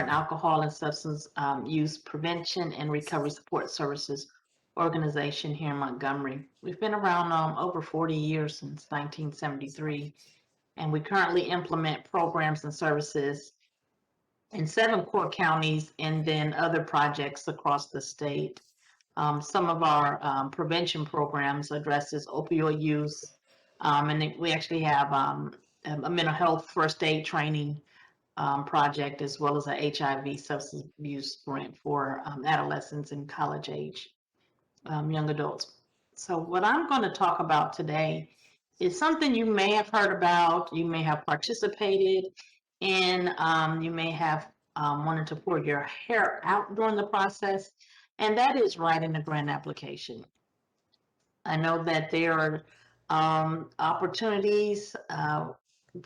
an alcohol and substance use prevention and recovery support services organization here in Montgomery. We've been around over 40 years, since 1973, and we currently implement programs and services in 7 core counties and then other projects across the state. Some of our prevention programs addresses opioid use, and we actually have a mental health first aid training project, as well as a HIV substance abuse grant for adolescents and college age young adults. So what I'm going to talk about today is something you may have heard about, you may have participated in, you may have wanted to pour your hair out during the process, and that is writing a grant application. I know that there are opportunities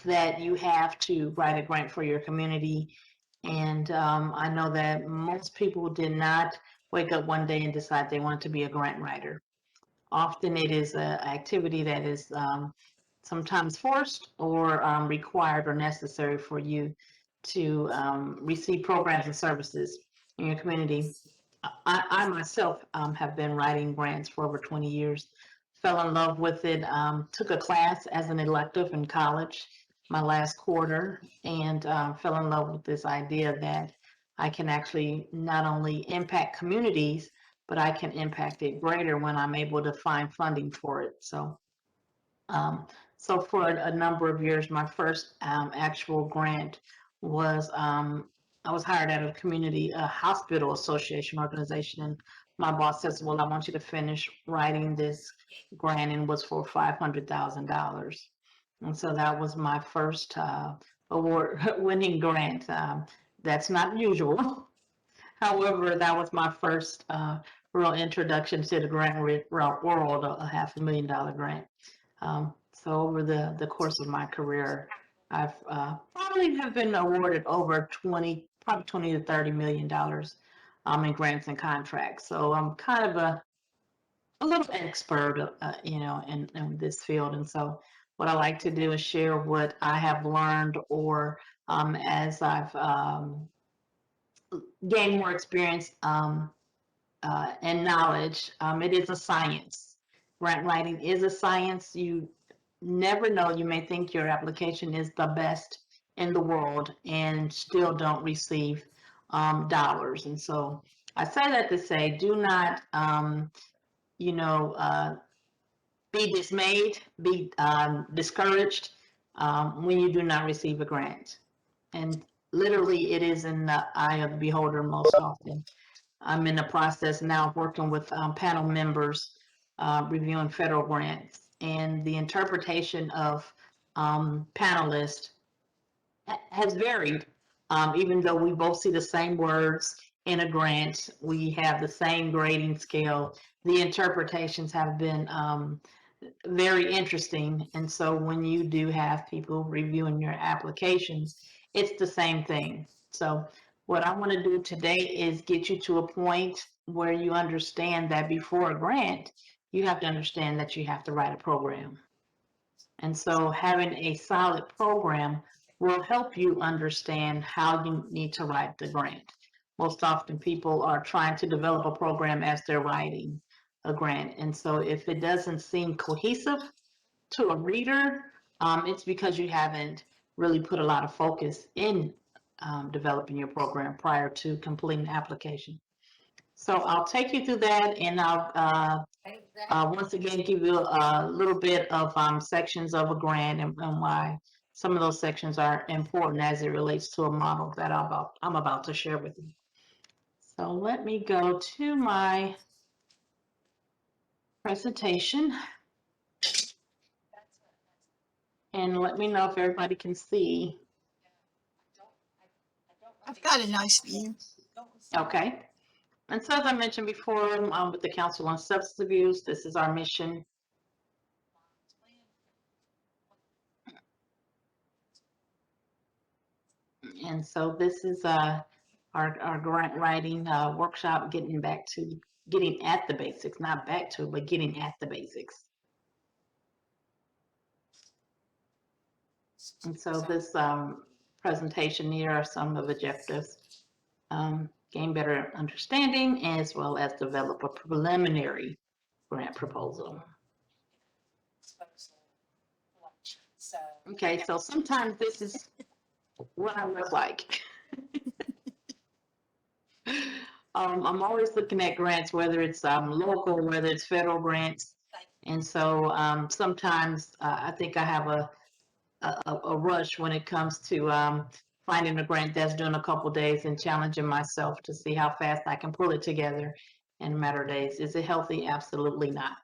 that you have to write a grant for your community. And I know that most people did not wake up one day and decide they wanted to be a grant writer. Often it is an activity that is sometimes forced or required or necessary for you to receive programs and services in your community. I myself have been writing grants for over 20 years, fell in love with it, took a class as an elective in college, my last quarter, and fell in love with this idea that I can actually not only impact communities, but I can impact it greater when I'm able to find funding for it. Um, so for a number of years, my first actual grant was I was hired at a community hospital association organization, and my boss says, "Well, I want you to finish writing this grant," and was for $500,000. And so that was my first award-winning grant. That's not usual. However, that was my first real introduction to the grant world, a $500,000 grant. So over the course of my career, I've probably have been awarded over probably 20 to $30 million in grants and contracts. So I'm kind of a little expert, in this field. And so what I like to do is share what I have learned, or as I've gained more experience and knowledge. It is a science. Grant writing is a science. You never know. You may think your application is the best in the world and still don't receive dollars. And so I say that to say, do not, be dismayed, be discouraged when you do not receive a grant. And literally, it is in the eye of the beholder most often. I'm in the process now of working with panel members reviewing federal grants, and the interpretation of panelists has varied. Even though we both see the same words in a grant, we have the same grading scale, the interpretations have been very interesting. And so when you do have people reviewing your applications, it's the same thing. So what I want to do today is get you to a point where you understand that before a grant, you have to understand that you have to write a program. And so having a solid program will help you understand how you need to write the grant. Most often people are trying to develop a program as they're writing a grant. And so if it doesn't seem cohesive to a reader, it's because you haven't really put a lot of focus in developing your program prior to completing the application. So I'll take you through that, and I'll once again give you a little bit of sections of a grant, and why some of those sections are important as it relates to a model that I'm about to share with you. So let me go to my presentation, and let me know if everybody can see. I've got a nice view. Okay. And so as I mentioned before, with the Council on Substance Abuse, this is our mission. And so this is our grant writing workshop, getting at the basics, not back to, but getting at the basics. And so this presentation, here are some of the objectives. gain better understanding, as well as develop a preliminary grant proposal. Okay, so sometimes this is what I look like. I'm always looking at grants, whether it's local, whether it's federal grants. And so sometimes I think I have a rush when it comes to finding a grant that's doing a couple days and challenging myself to see how fast I can pull it together in a matter of days. Is it healthy? Absolutely not.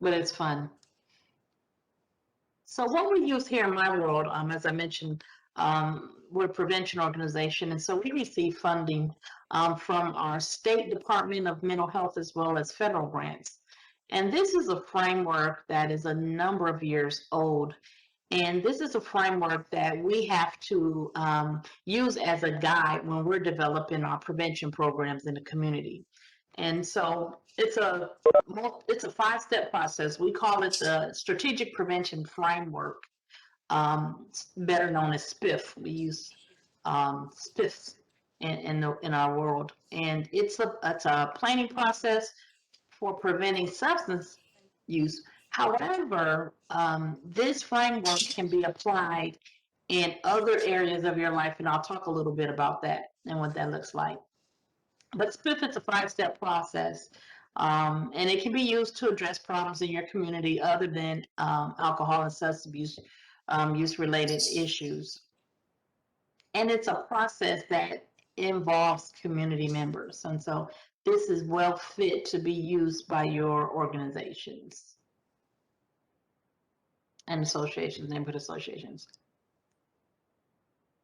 But it's fun. So what we use here in my world, as I mentioned, we're a prevention organization, and so we receive funding from our state Department of Mental Health as well as federal grants. And this is a framework that is a number of years old. And this is a framework that we have to use as a guide when we're developing our prevention programs in the community. And so it's a 5-step process. We call it the Strategic Prevention Framework, better known as SPIF. We use SPIFs in our world, and it's a planning process for preventing substance use. However, this framework can be applied in other areas of your life, and I'll talk a little bit about that and what that looks like. But SPIF is a 5-step process, and it can be used to address problems in your community other than alcohol and substance abuse use-related issues. And it's a process that involves community members. And so this is well fit to be used by your organizations and associations, neighborhood associations.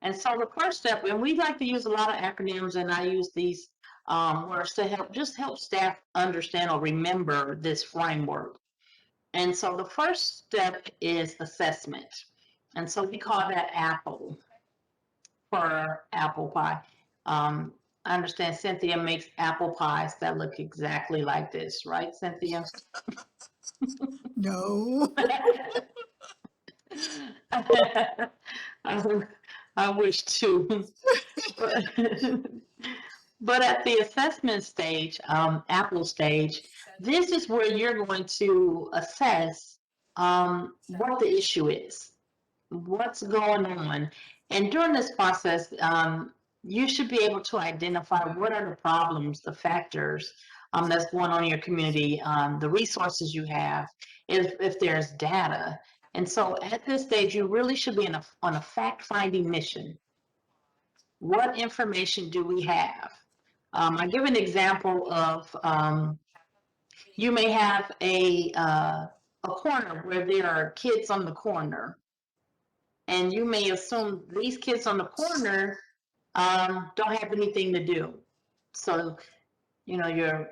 And so the first step, and we like to use a lot of acronyms, and I use these words to help staff understand or remember this framework. And so the first step is assessment. And so we call that APPLE for apple pie. I understand Cynthia makes apple pies that look exactly like this, right, Cynthia? No. I wish to. But at the assessment stage, Apple stage, this is where you're going to assess what the issue is, what's going on. And during this process, you should be able to identify what are the problems, the factors that's going on in your community, the resources you have, if there's data. And so at this stage, you really should be on a fact-finding mission. What information do we have? I give an example of you may have a corner where there are kids on the corner, and you may assume these kids on the corner don't have anything to do. So, your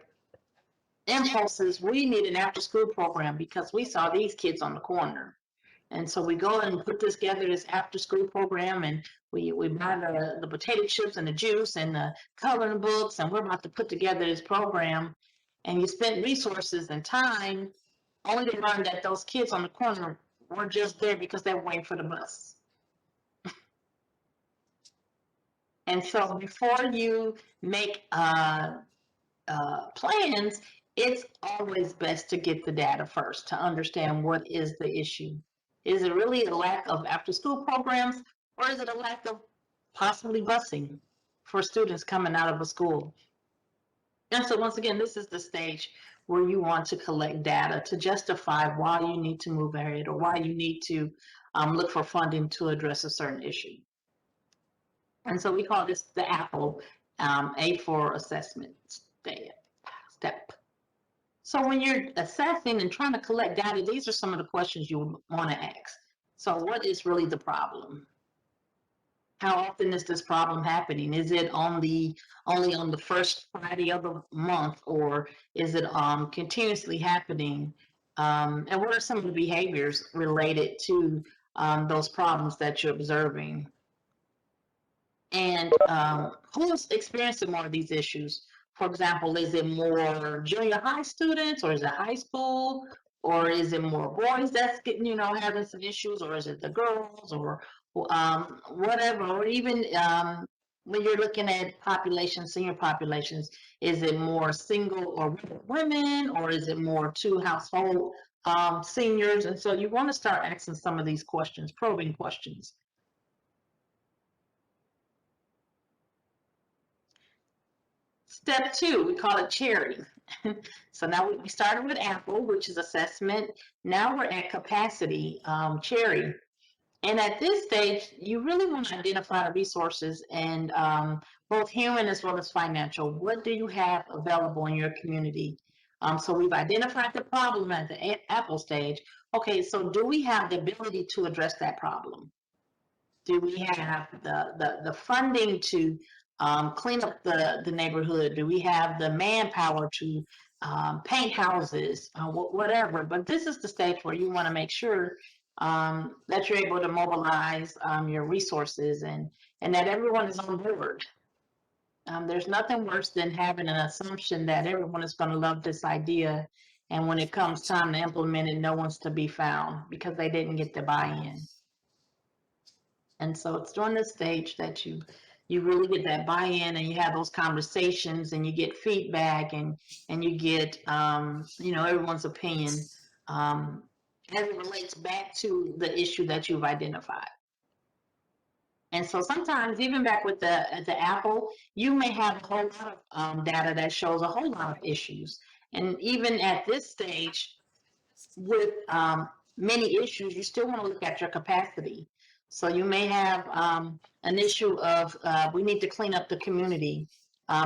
impulse is, we need an after-school program because we saw these kids on the corner. And so we go and put this together, this after-school program, and we buy the potato chips and the juice and the coloring books, and we're about to put together this program. And you spend resources and time only to learn that those kids on the corner were just there because they were waiting for the bus. And so before you make plans, it's always best to get the data first to understand what is the issue. Is it really a lack of after-school programs, or is it a lack of possibly busing for students coming out of a school? And so once again, this is the stage where you want to collect data to justify why you need to move ahead or why you need to look for funding to address a certain issue. And so we call this the APPLE, A for assessment step. So when you're assessing and trying to collect data, these are some of the questions you want to ask. So what is really the problem? How often is this problem happening? Is it only on the first Friday of the month, or is it continuously happening? And what are some of the behaviors related to those problems that you're observing? And who's experiencing more of these issues? For example, is it more junior high students, or is it high school, or is it more boys that's getting, having some issues, or is it the girls, or whatever, or even when you're looking at population, senior populations, is it more single or women, or is it more two household seniors? And so you want to start asking some of these questions, probing questions. Step 2, we call it cherry. So now we started with apple, which is assessment. Now we're at capacity, cherry. And at this stage, you really want to identify the resources and both human as well as financial. What do you have available in your community? So we've identified the problem at the apple stage. Okay, so do we have the ability to address that problem? Do we have the funding to clean up the neighborhood? Do we have the manpower to paint houses, whatever? But this is the stage where you want to make sure that you're able to mobilize your resources and that everyone is on board. There's nothing worse than having an assumption that everyone is going to love this idea, and when it comes time to implement it, no one's to be found because they didn't get the buy-in. And so it's during this stage that you really get that buy-in and you have those conversations and you get feedback and you get everyone's opinion as it relates back to the issue that you've identified. And so sometimes even back with the Apple, you may have a whole lot of data that shows a whole lot of issues. And even at this stage, with many issues, you still want to look at your capacity. So you may have an issue of we need to clean up the community,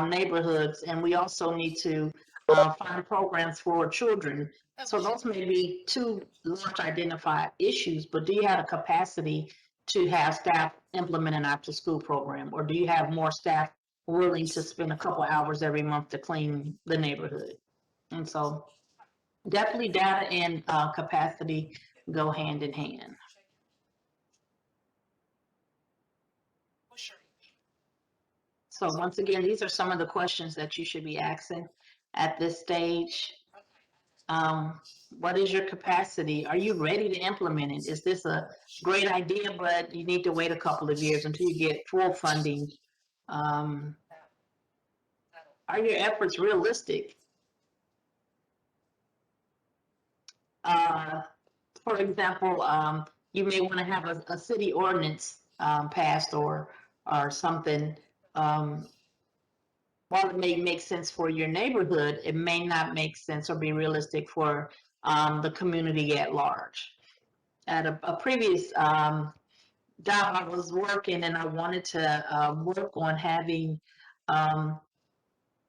neighborhoods, and we also need to find programs for children. So those may be two large identified issues, but do you have a capacity to have staff implement an after school program, or do you have more staff willing to spend a couple hours every month to clean the neighborhood? And so definitely data and capacity go hand in hand. So once again, these are some of the questions that you should be asking at this stage. What is your capacity? Are you ready to implement it? Is this a great idea, but you need to wait a couple of years until you get full funding? Are your efforts realistic? For example, you may want to have a city ordinance passed or something. While it may make sense for your neighborhood, it may not make sense or be realistic for the community at large. At a previous job, I was working and I wanted to work on having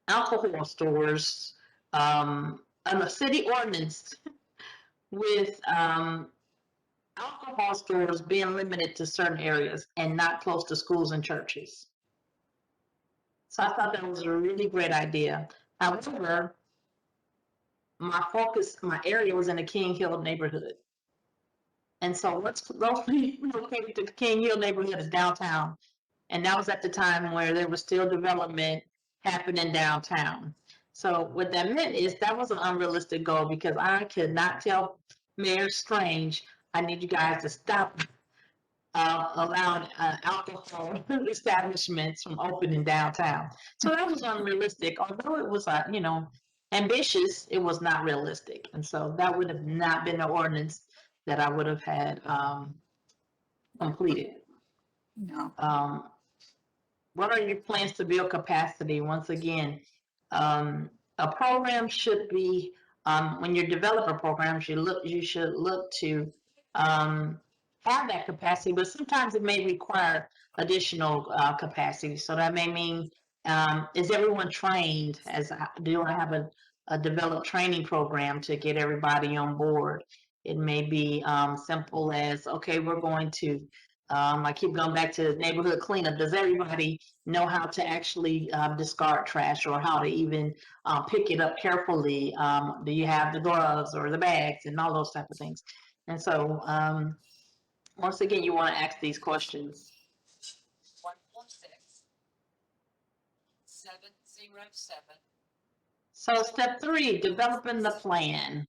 alcohol stores and a city ordinance with alcohol stores being limited to certain areas and not close to schools and churches. So I thought that was a really great idea. However, my area was in the King Hill neighborhood. And so what's relocated to the King Hill neighborhood is downtown. And that was at the time where there was still development happening downtown. So what that meant is that was an unrealistic goal because I could not tell Mayor Strange, I need you guys to stop allowing alcohol establishments from opening downtown. So that was unrealistic. Although it was, ambitious, it was not realistic. And so that would have not been the ordinance that I would have had completed. No. What are your plans to build capacity? Once again, a program should be when you develop a program, you should look to have that capacity, but sometimes it may require additional capacity. So that may mean is everyone trained? Do I have a developed training program to get everybody on board? It may be simple as okay, we're going to I keep going back to neighborhood cleanup. Does everybody know how to actually discard trash or how to even pick it up carefully? Do you have the gloves or the bags and all those type of things? And so, once again, you want to ask these questions. 146-707. So step 3, developing the plan.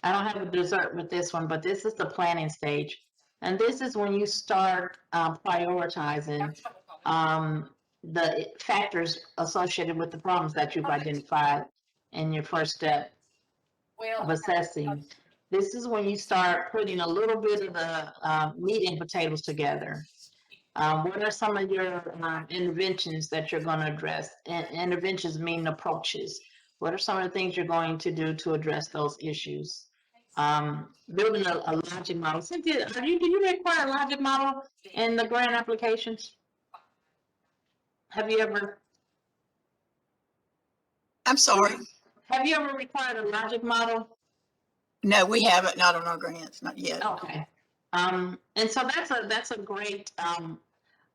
I don't have a dessert with this one, but this is the planning stage. And this is when you start prioritizing the factors associated with the problems that you've identified in your first step of assessing. This is when you start putting a little bit of the meat and potatoes together. What are some of your interventions that you're going to address? Interventions mean approaches. What are some of the things you're going to do to address those issues? Building a logic model. Cynthia, do you require a logic model in the grant applications? Have you ever? I'm sorry. Have you ever required a logic model? No, we haven't, not on our grants, not yet. Okay. And so that's a great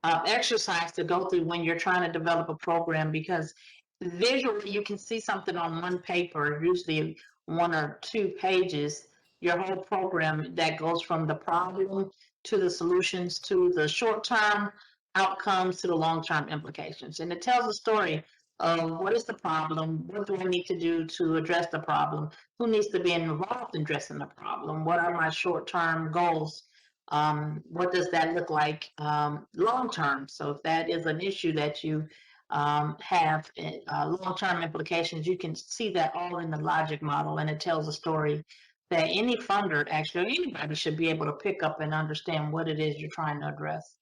exercise to go through when you're trying to develop a program, because visually you can see something on one paper, usually 1 or 2 pages, your whole program that goes from the problem to the solutions to the short-term outcomes to the long-term implications. And it tells a story of what is the problem, what do I need to do to address the problem, who needs to be involved in addressing the problem, what are my short-term goals, what does that look like long term? So if that is an issue that you have long-term implications, you can see that all in the logic model, and it tells a story that any funder, actually, anybody should be able to pick up and understand what it is you're trying to address.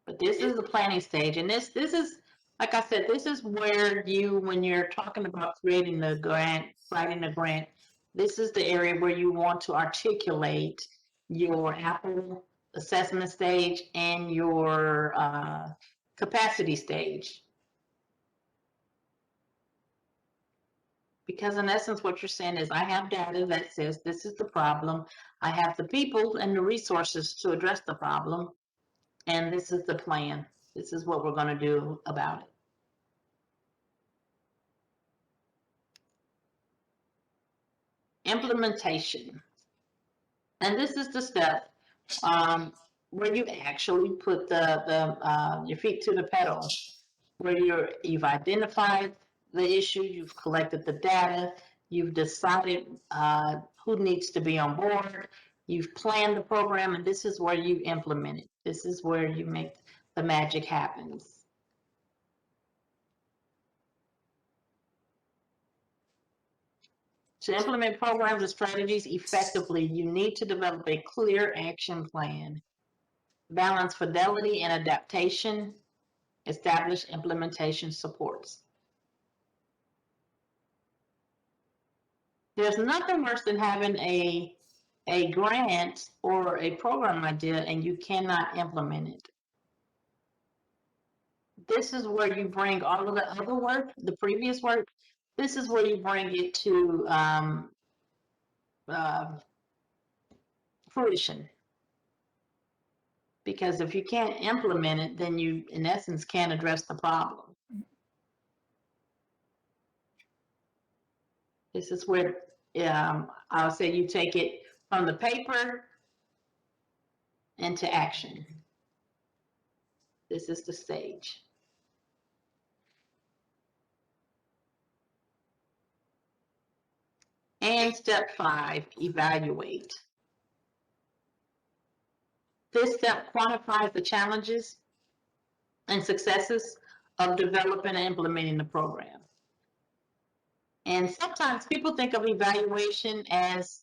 But this is the planning stage, and this is, like I said, this is where you, when you're talking about creating the grant, writing the grant, this is the area where you want to articulate your Apple assessment stage and your capacity stage. Because in essence, what you're saying is, I have data that says this is the problem. I have the people and the resources to address the problem. And this is the plan. This is what we're going to do about it. Implementation. And this is the step where you actually put your feet to the pedal, where you've identified the issue, you've collected the data, you've decided who needs to be on board, you've planned the program, and this is where you implement it. This is where you make the magic happen. To implement programs and strategies effectively, you need to develop a clear action plan, balance fidelity and adaptation, establish implementation supports. There's nothing worse than having a grant or a program idea and you cannot implement it. This is where you bring all of the other work, the previous work, this is where you bring it to fruition. Because if you can't implement it, then you, in essence, can't address the problem. This is where I'll say you take it from the paper into action. This is the stage. And step 5, evaluate. This step quantifies the challenges and successes of developing and implementing the program. And sometimes people think of evaluation as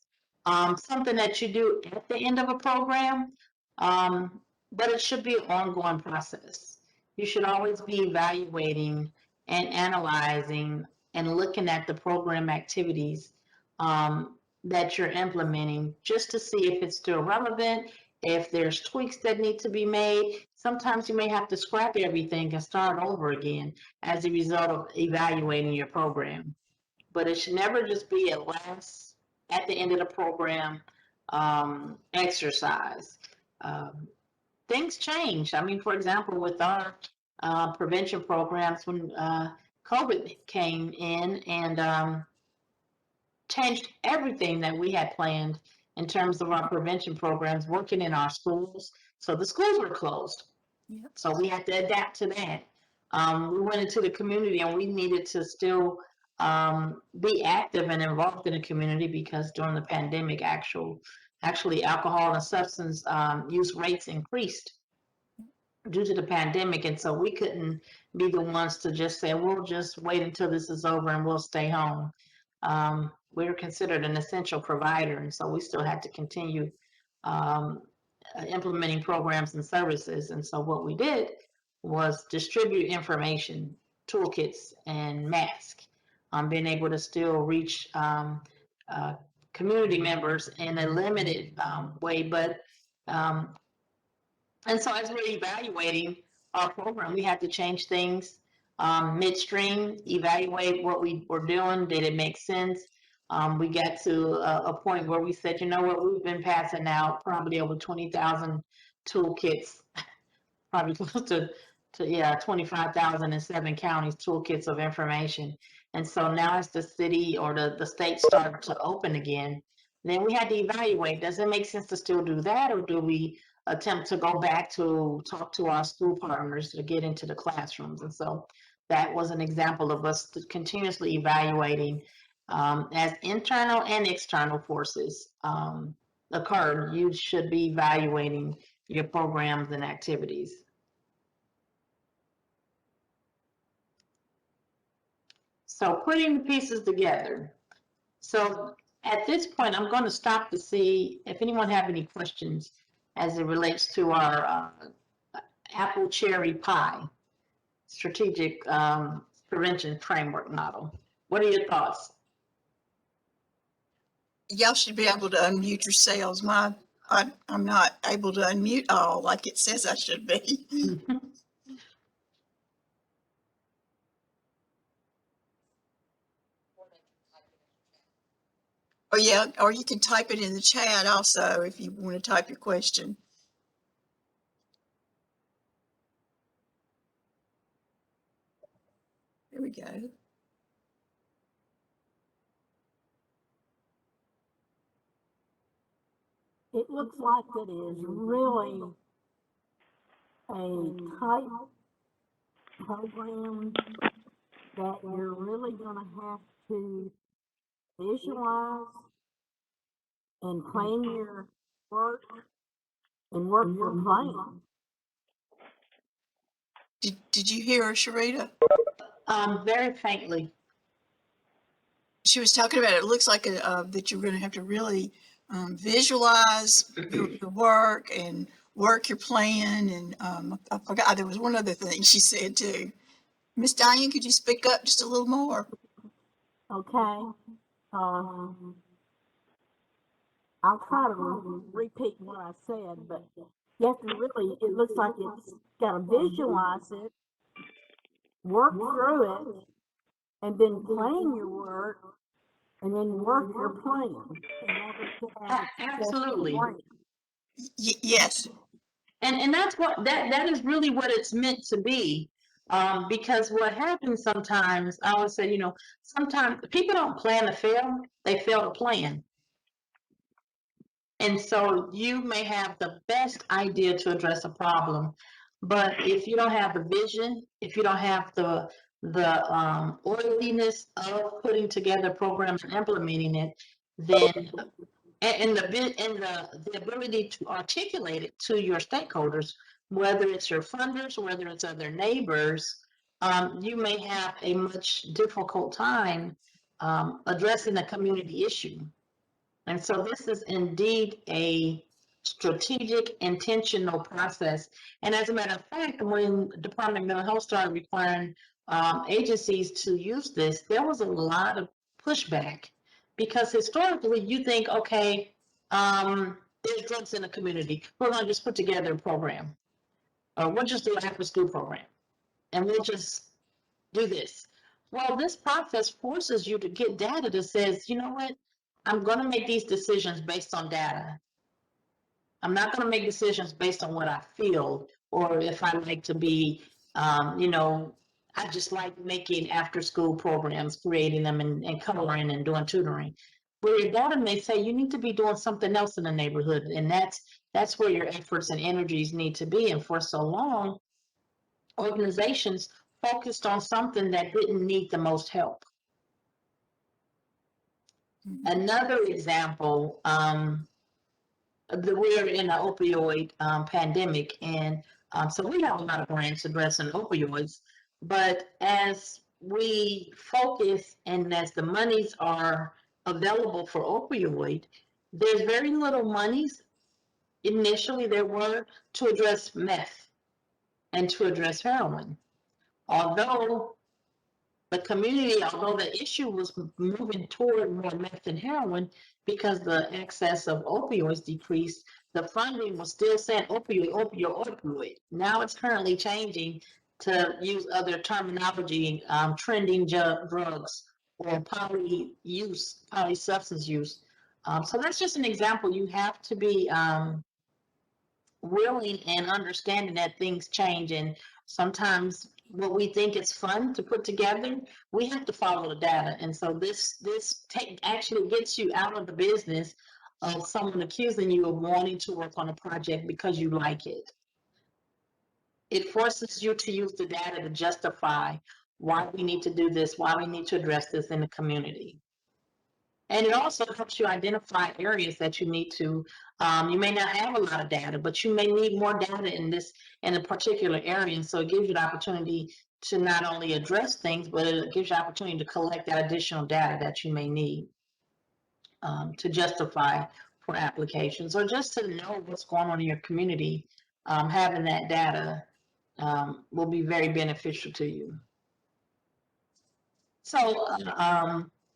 something that you do at the end of a program, but it should be an ongoing process. You should always be evaluating and analyzing and looking at the program activities that you're implementing, just to see if it's still relevant, if there's tweaks that need to be made. Sometimes you may have to scrap everything and start over again as a result of evaluating your program. But it should never just be a last, at the end of the program exercise. Things change. I mean, for example, with our prevention programs, when COVID came in and changed everything that we had planned in terms of our prevention programs, working in our schools. So the schools were closed. Yep. So we had to adapt to that. We went into the community and we needed to still be active and involved in the community, because during the pandemic, actually alcohol and substance use rates increased due to the pandemic. And so we couldn't be the ones to just say, we'll just wait until this is over and we'll stay home. We're considered an essential provider, and so we still had to continue um, implementing programs and services. And so what we did was distribute information, toolkits, and masks, being able to still reach uh, community members in a limited way. But and so as we're evaluating our program, we had to change things midstream, evaluate what we were doing. Did it make sense? We got to a point where we said, you know what, we've been passing out probably over 20,000 toolkits, probably close to yeah, 25,000 in 7 counties, toolkits of information. And so now as the city or the state started to open again, then we had to evaluate, does it make sense to still do that, or do we attempt to go back to talk to our school partners to get into the classrooms? And so that was an example of us continuously evaluating as internal and external forces occur. You should be evaluating your programs and activities. So putting the pieces together. So at this point, I'm going to stop to see if anyone have any questions as it relates to our apple cherry pie strategic prevention framework model. What are your thoughts? Y'all should be able to unmute yourselves. I'm not able to unmute all like it says I should be. Oh yeah, or you can type it in the chat also if you want to type your question. There we go. It looks like it is really a tight program that you're really gonna have to visualize and plan your work and work your plan. Did you hear her, Shereda? Very faintly. She was talking about it looks like that you're going to have to really visualize the work and work your plan. And I forgot, there was one other thing she said too. Miss Diane, could you speak up just a little more? Okay. I'll try to repeat what I said, but you have to really, it looks like it's gotta visualize it, work through it, and then plan your work, and then work your plan in order to have a successful Absolutely. plan. Yes. And that's what that is really what it's meant to be. Because what happens sometimes, I always say, sometimes people don't plan to fail, they fail to plan. And so you may have the best idea to address a problem, but if you don't have the vision, if you don't have the orderliness of putting together programs and implementing it, then and the ability to articulate it to your stakeholders, whether it's your funders, whether it's other neighbors, you may have a much difficult time addressing a community issue. And so this is indeed a strategic, intentional process. And as a matter of fact, when the Department of Mental Health started requiring agencies to use this, there was a lot of pushback, because historically you think, okay, there's drugs in the community, we're going to just put together a program, or we'll just do an after-school program, and we'll just do this. Well, this process forces you to get data that says, you know what, I'm going to make these decisions based on data. I'm not going to make decisions based on what I feel, or if I like to be, I just like making after school programs, creating them and coloring and doing tutoring. Where your data may say you need to be doing something else in the neighborhood, and that's where your efforts and energies need to be. And for so long, organizations focused on something that didn't need the most help. Another example, we're in an opioid pandemic, and so we have a lot of grants addressing opioids. But as we focus and as the monies are available for opioid, there's very little monies initially there were to address meth and to address heroin. Although the issue was moving toward more meth and heroin because the excess of opioids decreased, the funding was still saying opioid. Now it's currently changing to use other terminology, trending drugs or polysubstance use. So that's just an example. You have to be willing and understanding that things change, and sometimes what we think is fun to put together, we have to follow the data. And so this actually gets you out of the business of someone accusing you of wanting to work on a project because you like it. It forces you to use the data to justify why we need to do this, why we need to address this in the community. And it also helps you identify areas that you need to, you may not have a lot of data, but you may need more data in a particular area. And so it gives you the opportunity to not only address things, but it gives you the opportunity to collect that additional data that you may need to justify for applications, or just to know what's going on in your community. Having that data will be very beneficial to you. So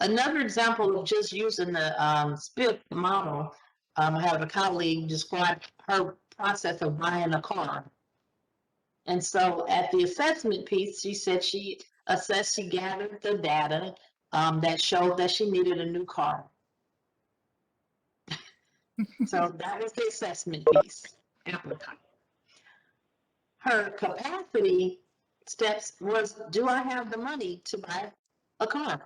another example of just using the SPIP model, I have a colleague describe her process of buying a car. And so at the assessment piece, she said she gathered the data that showed that she needed a new car. So that was the assessment piece. Her capacity steps was, do I have the money to buy a car?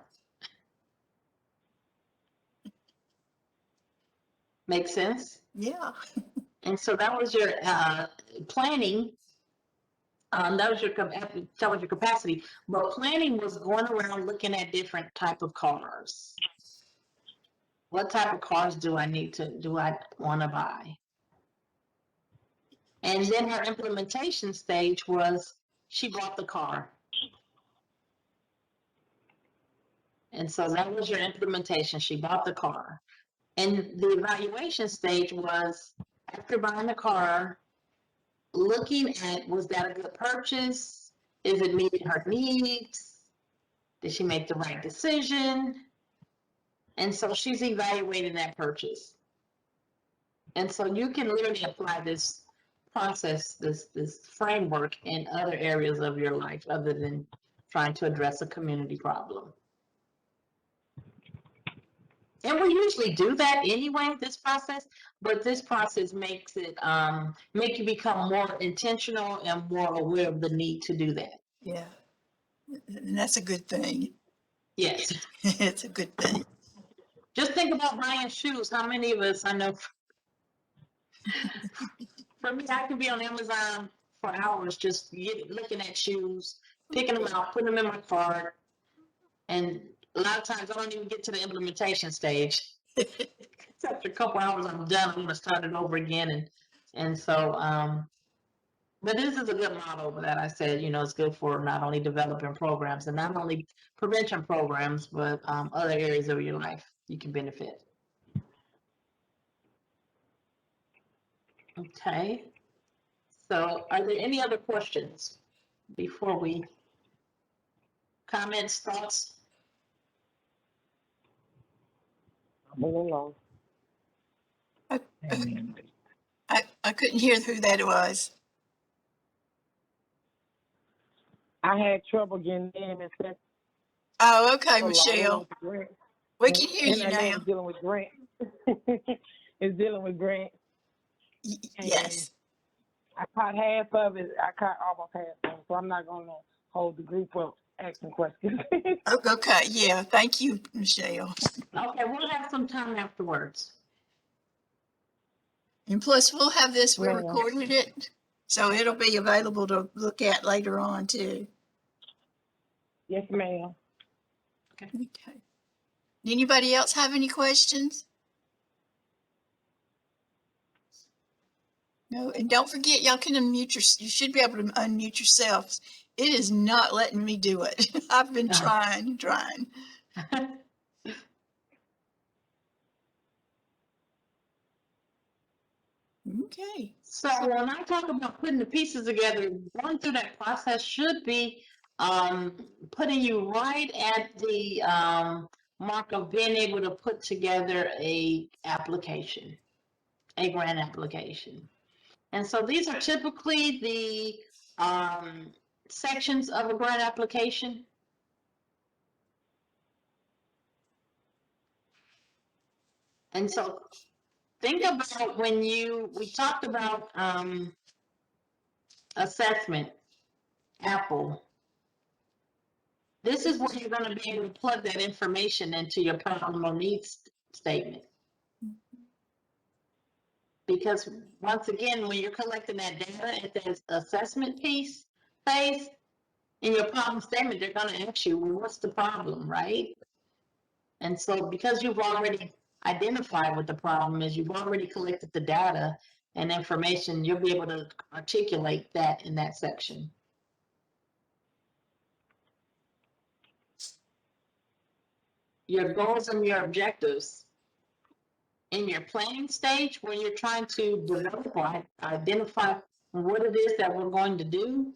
Make sense? Yeah. And so that was your planning. That was your capacity. But planning was going around looking at different type of cars. What type of cars do I want to buy? And then her implementation stage was she bought the car. And so that was your implementation. She bought the car. And the evaluation stage was after buying the car, looking at, was that a good purchase? Is it meeting her needs? Did she make the right decision? And so she's evaluating that purchase. And so you can literally apply this process, this framework in other areas of your life other than trying to address a community problem. And we usually do that anyway, this process, but this process makes it, make you become more intentional and more aware of the need to do that. Yeah. And that's a good thing. Yes. It's a good thing. Just think about buying shoes. How many of us, I know, for me, I could be on Amazon for hours just looking at shoes, picking them out, putting them in my cart. And a lot of times I don't even get to the implementation stage. After a couple hours, I'm done. I'm going to start it over again. And so, but this is a good model that I said, it's good for not only developing programs and not only prevention programs, but other areas of your life you can benefit. Okay. So are there any other questions before we comments, thoughts? Moving along. I couldn't hear who that was. I had trouble getting in and stuff. Oh, okay, Michelle. We can hear you I know now. it's dealing with Grant. It's dealing with Grant. Yes. I caught half of it. I caught almost half of it, so I'm not going to hold the group up asking questions. Okay, yeah, thank you, Michelle. Okay, we'll have some time afterwards. And plus, we'll have this, we Ma'am. recorded it, so it'll be available to look at later on too. Yes, ma'am. Okay. Anybody else have any questions? No, and don't forget, y'all can unmute you should be able to unmute yourselves. It is not letting me do it. I've been trying. Okay. So when I talk about putting the pieces together, going through that process should be putting you right at the mark of being able to put together a application, a grant application. And so these are typically the sections of a grant application. And so think about when we talked about assessment, Apple. This is where you're going to be able to plug that information into your problem or needs statement. Because once again, when you're collecting that data at the assessment phase, in your problem statement, they're going to ask you, well, what's the problem, right? And so because you've already identified what the problem is, you've already collected the data and information, you'll be able to articulate that in that section. Your goals and your objectives. In your planning stage, where you're trying to develop or identify what it is that we're going to do,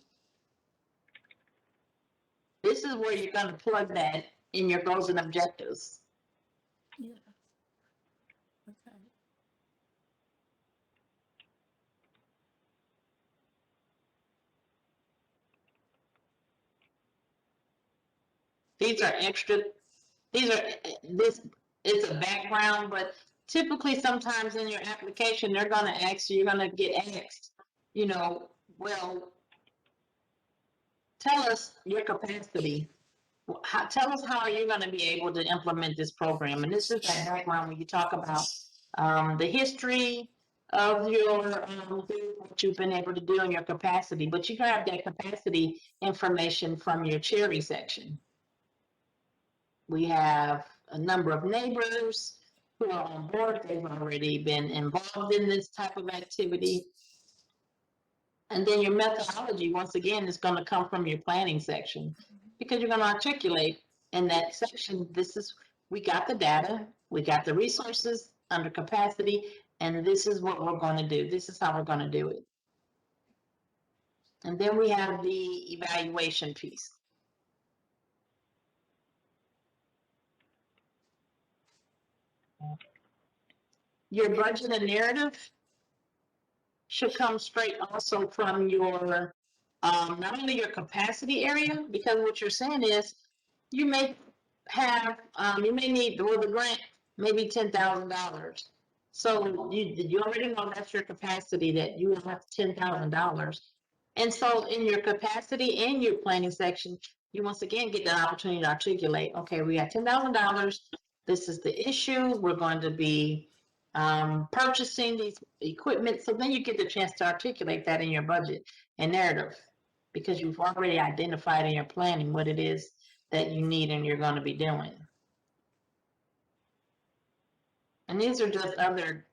this is where you're going to plug that in your goals and objectives. Yeah. Okay. These are extra, this is a background, but typically sometimes in your application, they're going to ask you, you're going to get asked, well, tell us your capacity. Tell us how you're going to be able to implement this program. And this is that background when you talk about the history of your what you've been able to do in your capacity, but you have that capacity information from your cherry section. We have a number of neighbors who are on board. They've already been involved in this type of activity. And then your methodology, once again, is going to come from your planning section, because you're going to articulate in that section, we got the data, we got the resources under capacity, and this is what we're going to do. This is how we're going to do it. And then we have the evaluation piece. Your budget and narrative should come straight also from your, not only your capacity area, because what you're saying is you may have, you may need, the grant maybe $10,000. So you already know that's your capacity, that you have $10,000. And so in your capacity and your planning section, you once again get the opportunity to articulate, okay, we got $10,000. This is the issue. We're going to be purchasing these equipment. So then you get the chance to articulate that in your budget and narrative, because you've already identified in your planning what it is that you need and you're going to be doing. And these are just other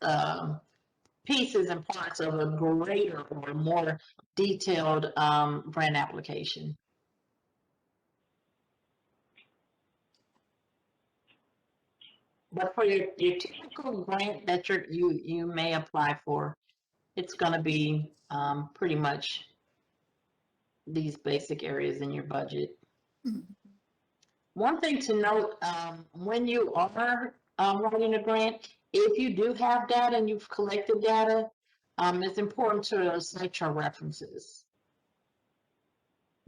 pieces and parts of a greater or more detailed grant application. But for your typical grant that you may apply for, it's going to be pretty much these basic areas in your budget. Mm-hmm. One thing to note, when you are writing a grant, if you do have data and you've collected data, it's important to cite your references.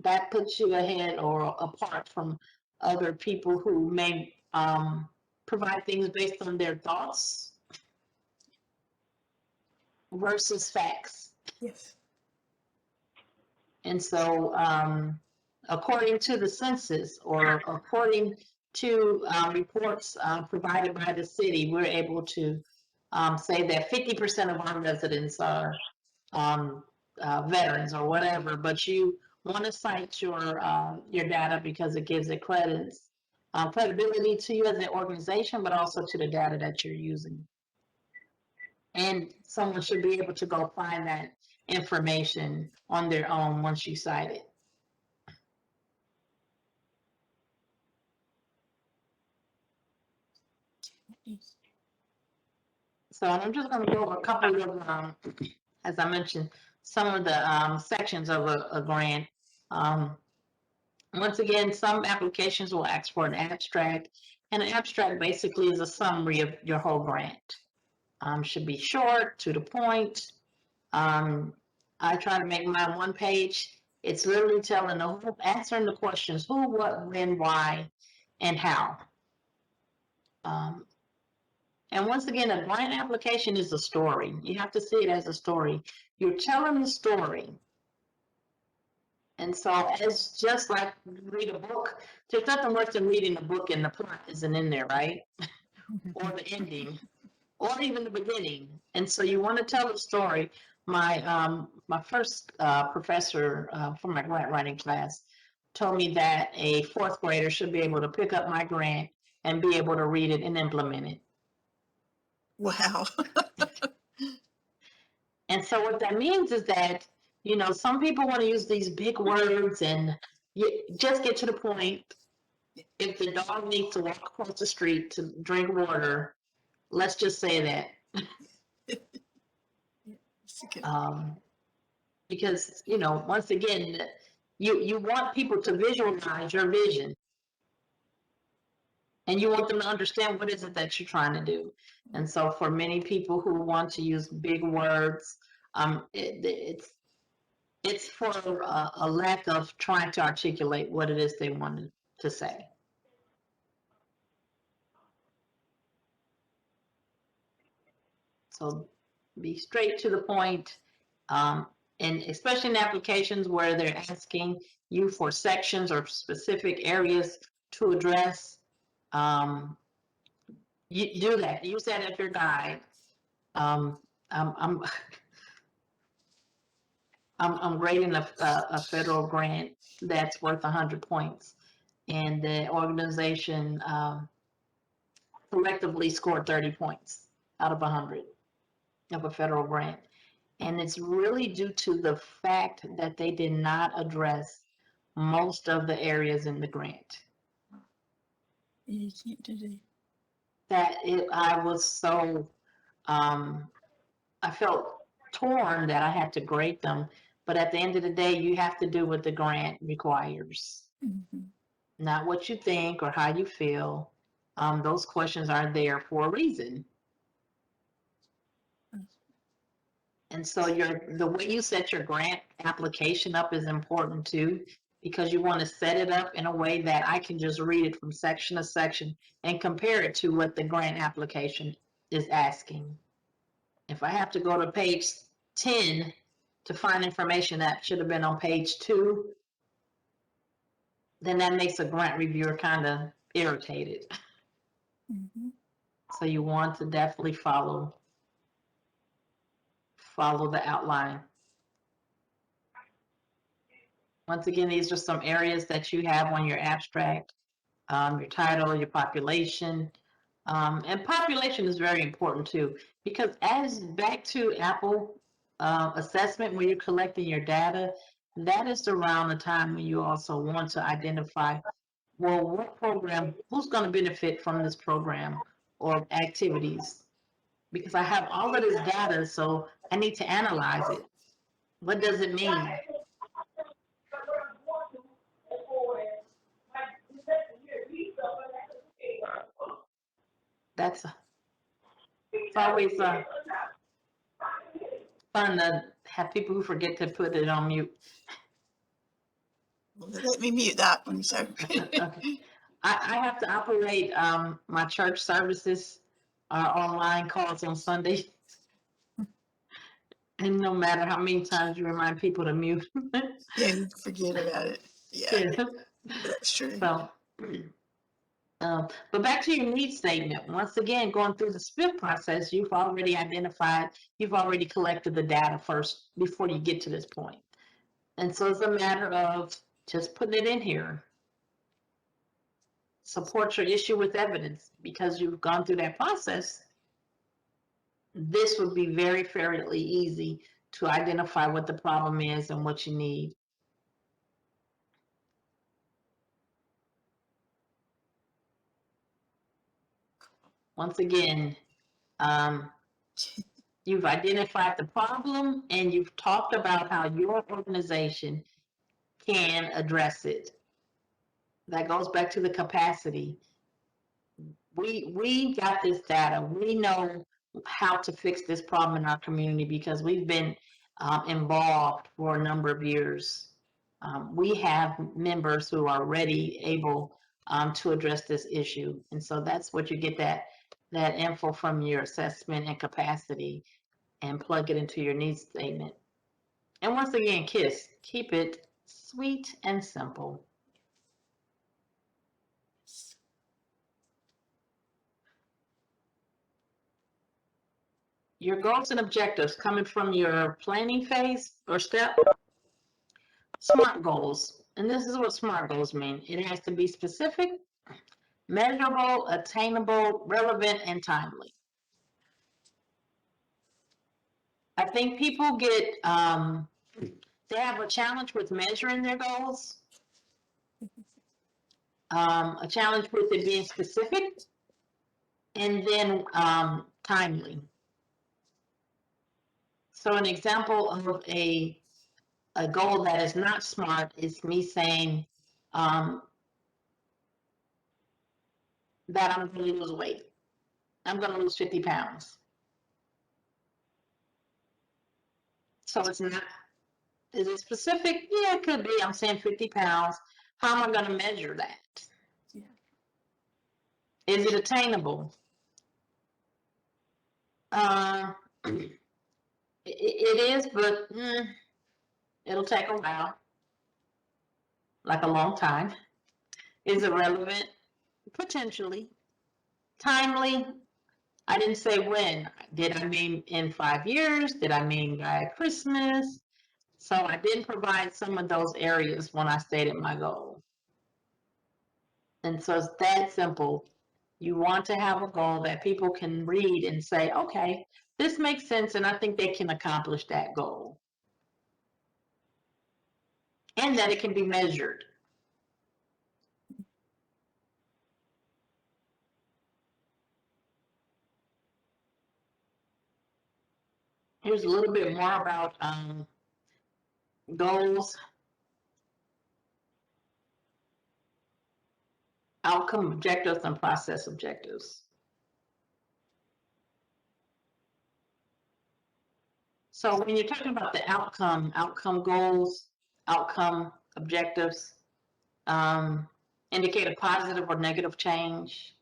That puts you ahead or apart from other people who may provide things based on their thoughts versus facts. Yes. And so, according to the census or according to reports provided by the city, we're able to say that 50% of our residents are veterans or whatever, but you want to cite your data because it gives it credence credibility to you as an organization, but also to the data that you're using. And someone should be able to go find that information on their own once you cite it. So I'm just going to go over a couple of, as I mentioned, some of the sections of a grant. Once again, some applications will ask for an abstract, and an abstract basically is a summary of your whole grant. Should be short, to the point. I try to make mine one page. It's literally answering the questions: who, what, when, why, and how. And once again, a grant application is a story. You have to see it as a story. You're telling the story. And so, as just like read a book, there's nothing worse than reading a book and the plot isn't in there, right? Or the ending, or even the beginning. And so, you want to tell the story. My first professor for my grant writing class told me that a fourth grader should be able to pick up my grant and be able to read it and implement it. Wow. And so what that means is that, some people want to use these big words and you just get to the point. If the dog needs to walk across the street to drink water, let's just say that. Because, once again, you want people to visualize your vision. And you want them to understand what is it that you're trying to do. And so for many people who want to use big words, it's for a lack of trying to articulate what it is they wanted to say. So be straight to the point, and especially in applications where they're asking you for sections or specific areas to address, you do that. Use that as your guide. I'm grading a federal grant that's worth 100 points, and the organization collectively scored 30 points out of 100 of a federal grant. And it's really due to the fact that they did not address most of the areas in the grant. You can't do That I was so, I felt torn that I had to grade them. But at the end of the day, you have to do what the grant requires, not what you think or how you feel. Those questions are there for a reason. And so the way you set your grant application up is important too, because you want to set it up in a way that I can just read it from section to section and compare it to what the grant application is asking. If I have to go to page 10 to find information that should have been on page 2, then that makes a grant reviewer kind of irritated. So you want to definitely follow the outline. Once again, these are some areas that you have on your abstract, your title, your population. And population is very important too, because as back to Apple assessment, when you're collecting your data, that is around the time when you also want to identify, well, what program, who's going to benefit from this program or activities? Because I have all of this data, so I need to analyze it. What does it mean? It's always fun to have people who forget to put it on mute. Well, let me mute that one. So Okay. I have to operate my church services online calls on Sunday. And no matter how many times you remind people to mute. yeah, you forget about it. Yeah, that's true. So, but back to your needs statement. Once again, going through the SPIF process, you've already collected the data first before you get to this point. And so it's a matter of just putting it in here. support your issue with evidence because you've gone through that process, this would be very fairly easy to identify what the problem is and what you need. Once again, you've identified the problem and you've talked about how your organization can address it. That goes back to the capacity. We got this data. We know how to fix this problem in our community because we've been involved for a number of years. We have members who are ready, able to address this issue. And so that's what you get that info from your assessment and capacity and plug it into your needs statement. And once again, KISS, keep it sweet and simple. Your goals and objectives coming from your planning phase or step. SMART goals. And this is what SMART goals mean. It has to be specific, measurable, attainable, relevant, and timely. I think people get, they have a challenge with measuring their goals, a challenge with it being specific, and then timely. So an example of a goal that is not SMART is me saying that I'm going to lose weight. I'm going to lose 50 pounds. So it's not, is it specific? Yeah, it could be. I'm saying 50 pounds. How am I going to measure that? Yeah. Is it attainable? It is, but it'll take a while, like a long time. Is it relevant? Potentially. Timely? I didn't say when. Did I mean in 5 years? Did I mean by Christmas? So I didn't provide some of those areas when I stated my goal. And so it's that simple. You want to have a goal that people can read and say, okay, this makes sense, and I think they can accomplish that goal. And that it can be measured. Here's a little bit more about goals, outcome objectives, and process objectives. So when you're talking about the outcome goals, outcome objectives, indicate a positive or negative change,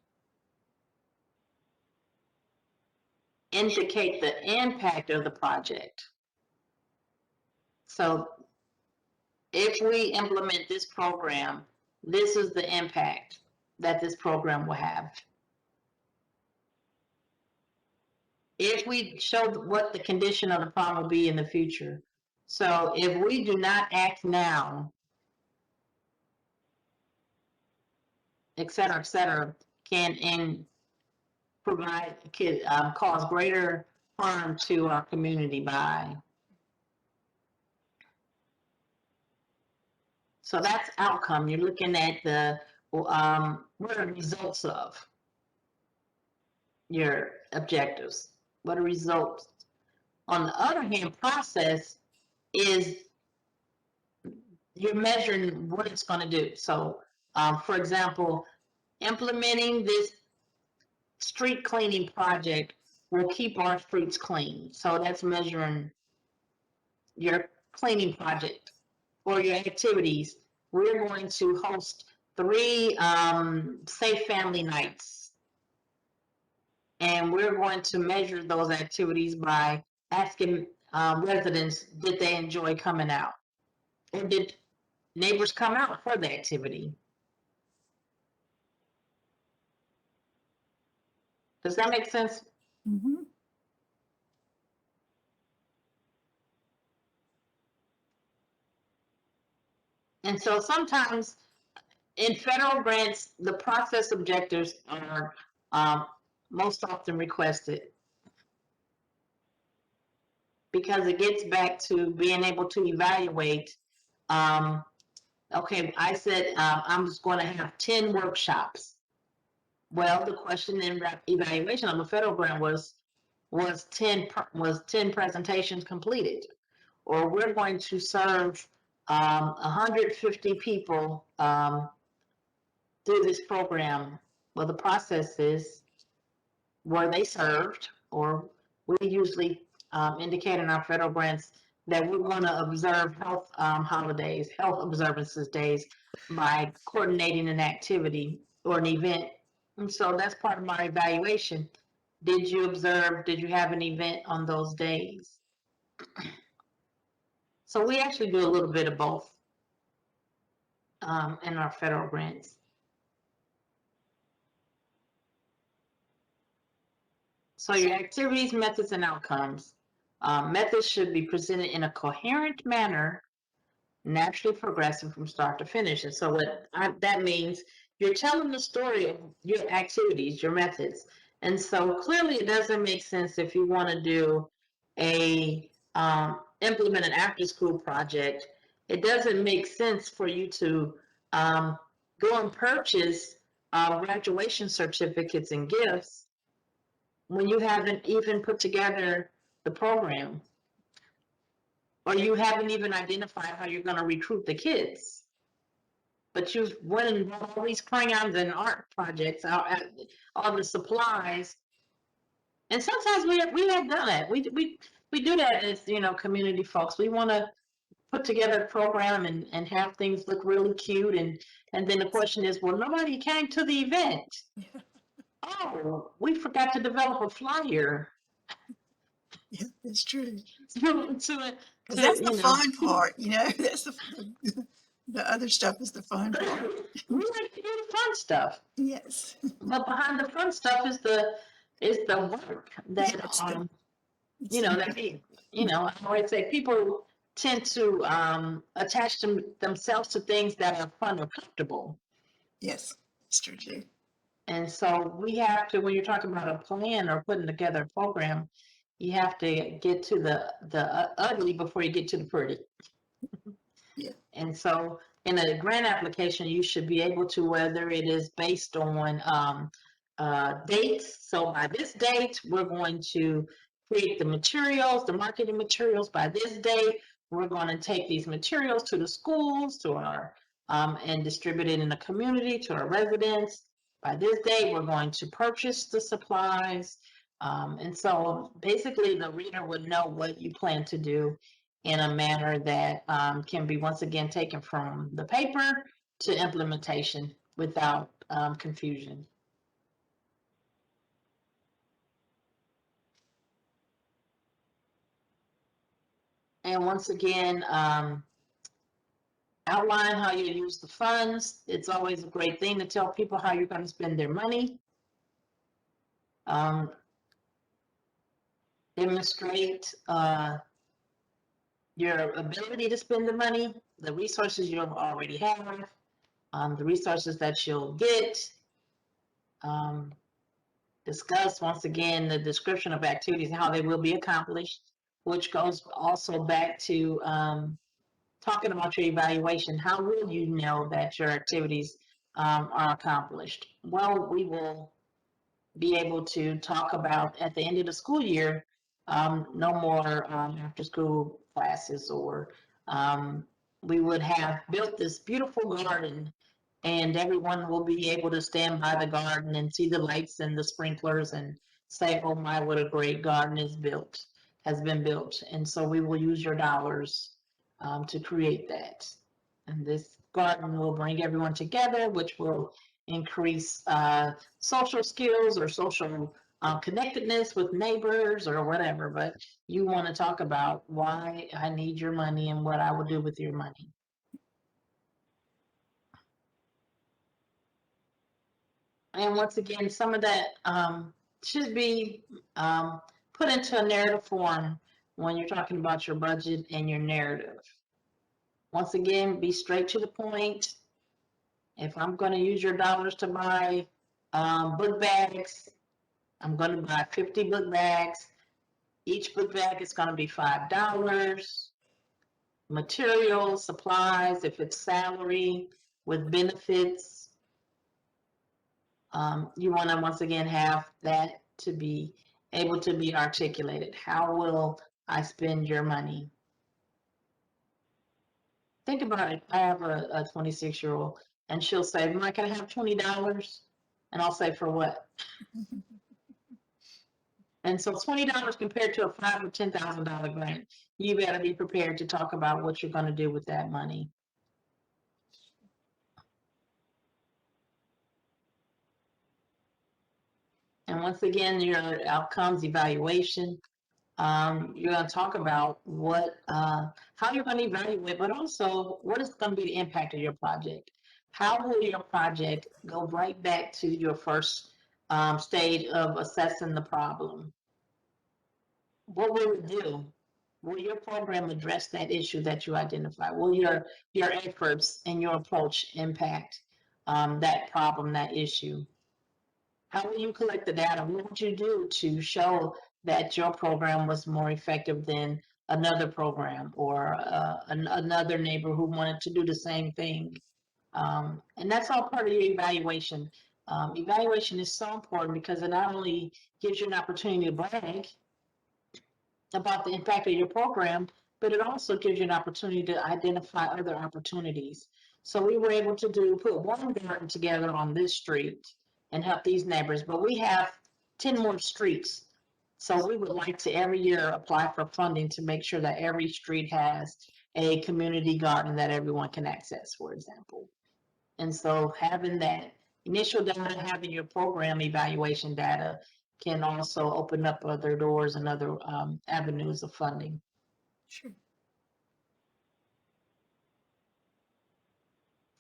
indicate the impact of the project. So if we implement this program, this is the impact that this program will have. If we show what the condition of the problem will be in the future. So if we do not act now, et cetera, can cause greater harm to our community by. So that's outcome. You're looking at the what are the results of your objectives? What are results? On the other hand, process is you're measuring what it's going to do. So, for example, implementing this street cleaning project will keep our streets clean. So that's measuring your cleaning project or your activities. We're going to host 3 safe family nights. And we're going to measure those activities by asking residents, did they enjoy coming out? Or did neighbors come out for the activity? Does that make sense? Mm-hmm. And so sometimes in federal grants, the process objectives are most often requested because it gets back to being able to evaluate. Okay, I said I'm just going to have 10 workshops. Well, the question in evaluation on the federal grant was 10 presentations completed, or we're going to serve 150 people through this program. Well, the process is, were they served? Or we usually indicate in our federal grants that we're going to observe health holidays, health observances days by coordinating an activity or an event. And so that's part of my evaluation. Did you observe, did you have an event on those days? So we actually do a little bit of both in our federal grants. So your activities, methods, and outcomes. Methods should be presented in a coherent manner, naturally progressing from start to finish. And so that means you're telling the story of your activities, your methods. And so clearly it doesn't make sense if you want to do implement an after school project. It doesn't make sense for you to go and purchase graduation certificates and gifts when you haven't even put together the program, or you haven't even identified how you're going to recruit the kids. But you've went and bought all these crayons and art projects, all the supplies. And sometimes we have done that. We do that as, community folks. We want to put together a program and have things look really cute. And then the question is, well, nobody came to the event. Oh, we forgot to develop a flyer. Yeah, that's true. Because That's the fun part, that's the other stuff is the fun part. We like to do the fun stuff, Yes. but behind the fun stuff is the work that I always say people tend to attach themselves to things that are fun or comfortable. Yes, it's true too. And so we have to, when you're talking about a plan or putting together a program, you have to get to the ugly before you get to the pretty. Yeah. And so in a grant application, you should be able to, whether it is based on dates. So by this date, we're going to create the materials, the marketing materials. By this date, we're going to take these materials to the schools, to our and distribute it in the community to our residents. By this date, we're going to purchase the supplies. And so basically the reader would know what you plan to do in a manner that can be once again taken from the paper to implementation without confusion. And once again, outline how you use the funds. It's always a great thing to tell people how you're going to spend their money. Demonstrate your ability to spend the money, the resources you already have, the resources that you'll get. Discuss once again the description of activities and how they will be accomplished, which goes also back to talking about your evaluation. How will you know that your activities are accomplished? Well, we will be able to talk about at the end of the school year, no more after school classes, or we would have built this beautiful garden and everyone will be able to stand by the garden and see the lights and the sprinklers and say, oh my, what a great garden has been built. And so we will use your dollars to create that. And this garden will bring everyone together, which will increase social skills or social connectedness with neighbors or whatever. But you want to talk about why I need your money and what I will do with your money. And once again, some of that should be put into a narrative form when you're talking about your budget and your narrative. Once again, be straight to the point if I'm gonna use your dollars to buy, book bags, I'm gonna buy 50 book bags. Each book bag is gonna be $5. Materials, supplies, if it's salary with benefits, you wanna once again have that to be able to be articulated. How will I spend your money? Think about it. I have a 26-year-old and she'll say, Mike, can I have $20? And I'll say, for what? And so $20 compared to a $5,000 or $10,000 grant, you better be prepared to talk about what you're gonna do with that money. And once again, your outcomes evaluation, you're gonna talk about how you're gonna evaluate, but also what is gonna be the impact of your project. How will your project go right back to your first stage of assessing the problem? What will it do? Will your program address that issue that you identify? Will your efforts and your approach impact that problem, that issue? How will you collect the data? What would you do to show that your program was more effective than another program or another neighbor who wanted to do the same thing? And that's all part of your evaluation. Evaluation is so important because it not only gives you an opportunity to brag about the impact of your program, but it also gives you an opportunity to identify other opportunities. So we were able to put one garden together on this street and help these neighbors, but we have 10 more streets. So we would like to every year apply for funding to make sure that every street has a community garden that everyone can access, for example. And so having that initial data, having your program evaluation data can also open up other doors and other avenues of funding. Sure.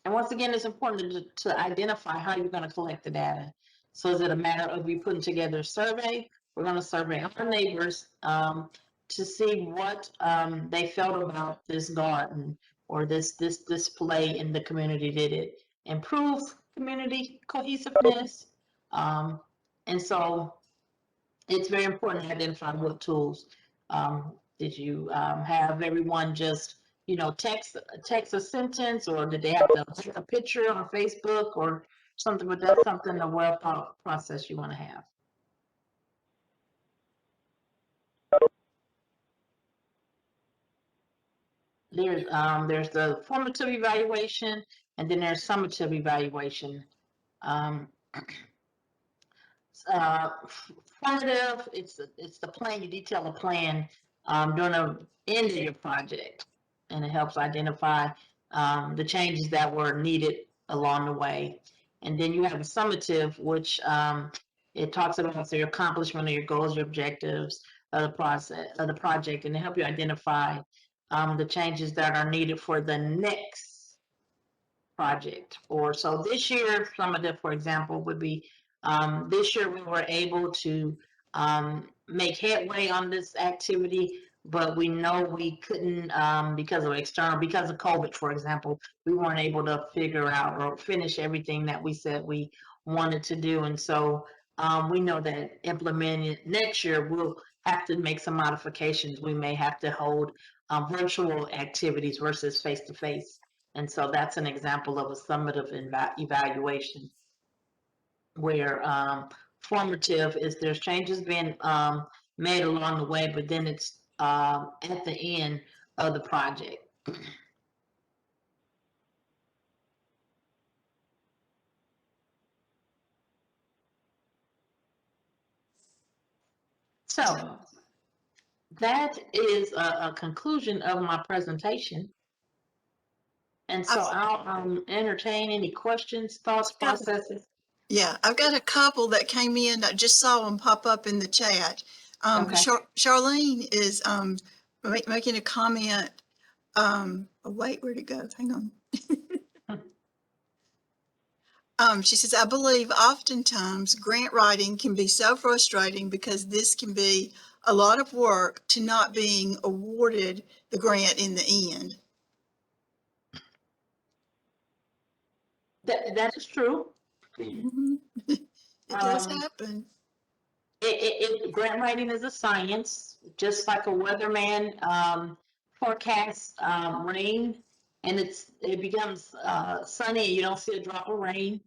And once again, it's important to identify how you're going to collect the data. So is it a matter of you putting together a survey? We're going to survey our neighbors to see what they felt about this garden or this display in the community. Did it improve community cohesiveness? And so it's very important to identify what tools. Did you have everyone just, text a sentence, or did they have to take a picture on Facebook or something? But that's something, the web process you want to have. There's the formative evaluation, and then there's summative evaluation. Formative, it's the plan. You detail a plan during the end of your project, and it helps identify the changes that were needed along the way. And then you have a summative, which it talks about your accomplishment of your goals, your objectives of the process of the project, and to help you identify the changes that are needed for the next project. Or so this year, summative, for example, would be this year we were able to make headway on this activity, but we know we couldn't because of COVID, for example, we weren't able to figure out or finish everything that we said we wanted to do. And so we know that implementing it next year, we'll have to make some modifications. We may have to hold virtual activities versus face-to-face. And so that's an example of a summative evaluation, where formative is there's changes being made along the way, but then it's at the end of the project. So that is a conclusion of my presentation. And so I'll entertain any questions, thoughts, processes. Yeah, I've got a couple that came in. I just saw them pop up in the chat. Okay. Charlene is making a comment. Oh, wait, where'd it go? Hang on. She says, I believe oftentimes grant writing can be so frustrating because this can be a lot of work to not being awarded the grant in the end. That is true. Mhm. It does Um, happen. grant writing is a science, just like a weatherman forecasts rain, and it becomes sunny and you don't see a drop of rain.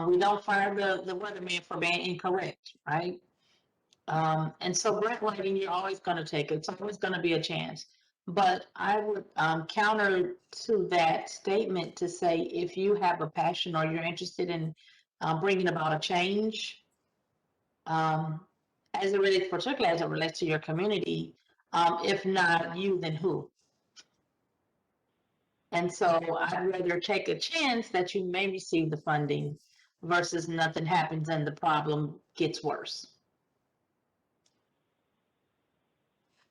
We don't fire the weatherman for being incorrect, right? And so grant writing, you're always going to take it. It's always going to be a chance. But I would counter to that statement to say if you have a passion or you're interested in bringing about a change, um, as it relates, particularly as it relates to your community, if not you, then who? And so I'd rather take a chance that you may receive the funding versus nothing happens and the problem gets worse.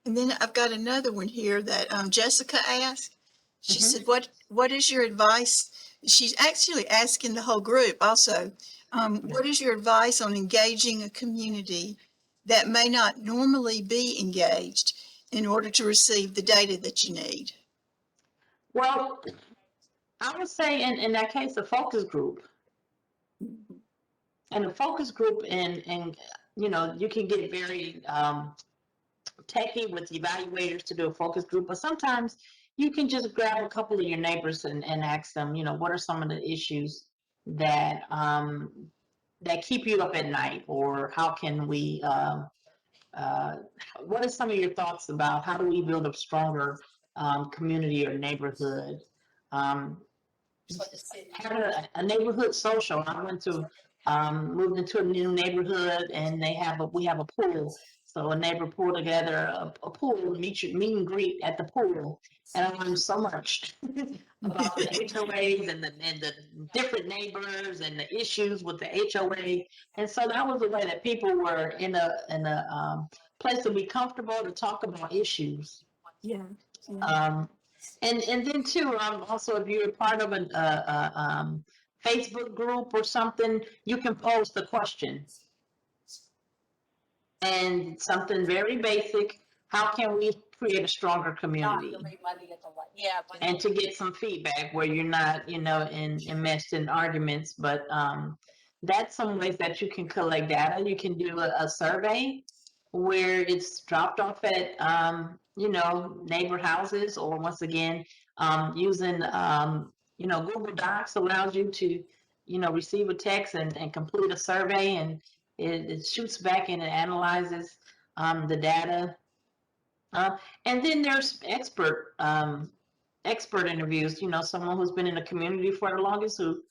And then I've got another one here that Jessica asked. She Mhm. said, "What is your advice?" She's actually asking the whole group also. What is your advice on engaging a community that may not normally be engaged in order to receive the data that you need? Well, I would say in that case, a focus group. And a focus group and you can get very techie with evaluators to do a focus group, but sometimes you can just grab a couple of your neighbors and ask them, what are some of the issues that that keep you up at night, or how can we uh, what are some of your thoughts about how do we build a stronger community or neighborhood? Um, had a neighborhood social. I went to moved into a new neighborhood, and we have a pool. So a neighbor pulled together a pool meet and greet at the pool, and I learned so much about the HOAs and the different neighbors and the issues with the HOA. And so that was a way that people were in a place to be comfortable to talk about issues. Yeah, yeah. And then too, also if you're part of a Facebook group or something, you can post the question and something very basic. How can we create a stronger community? And to get some feedback where you're not, enmeshed in arguments, but that's some ways that you can collect data. You can do a survey where it's dropped off at, neighbor houses, or once again, using, Google Docs allows you to, receive a text and complete a survey, and it shoots back and it analyzes the data. Uh, and then there's expert interviews, someone who's been in the community for the longest, who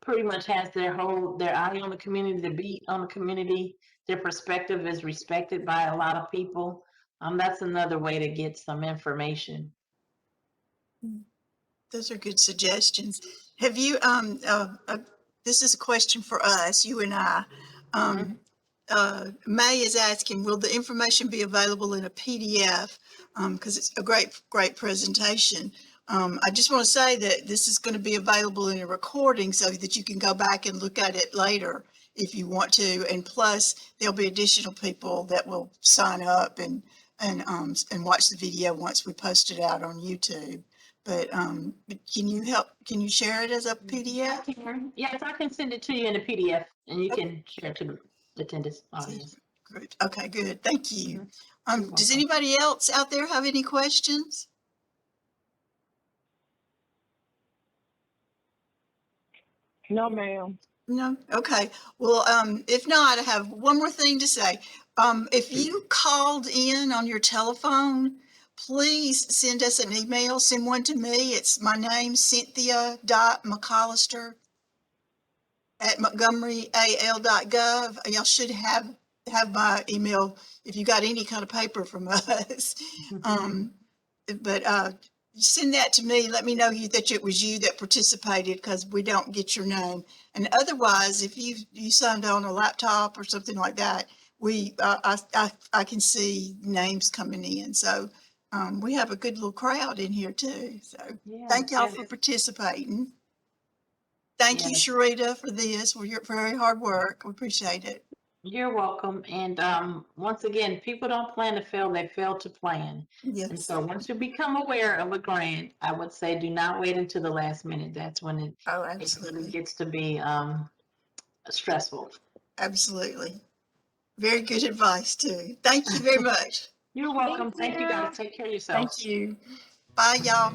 pretty much has their eye on the community, their beat on the community, their perspective is respected by a lot of people. That's another way to get some information. Those are good suggestions. Have you, this is a question for us, you and I. May is asking, will the information be available in a PDF? Because it's a great presentation. I just want to say that this is going to be available in a recording so that you can go back and look at it later if you want to. And plus, there'll be additional people that will sign up and watch the video once we post it out on YouTube. But can you share it as a PDF? Yes, I can send it to you in a PDF, and you can share it to the attendance audience. Great. Okay, good. Thank you. You're Does welcome. anybody else out there have any questions? No, ma'am. No? Okay. Well, if not, I have one more thing to say. If you called in on your telephone, please send us an email. Send one to me. It's my name, Cynthia.McCollister at montgomeryal.gov. Y'all should have my email if you got any kind of paper from us. But send that to me. Let me know that it was you that participated, because we don't get your name. And otherwise, if you signed on a laptop or something like that, I can see names coming in. So we have a good little crowd in here too. So thank y'all for participating. Thank you, Yes. Shereda, for this. For your very hard work. We appreciate it. You're welcome. And once again, people don't plan to fail, they fail to plan. And Yes. so once you become aware of a grant, I would say do not wait until the last minute. That's when it Oh, really absolutely. gets to be stressful. Absolutely. Very good advice too. Thank you very much. You're welcome. Thank you guys. Take care of Thank yourselves. you. Bye, y'all.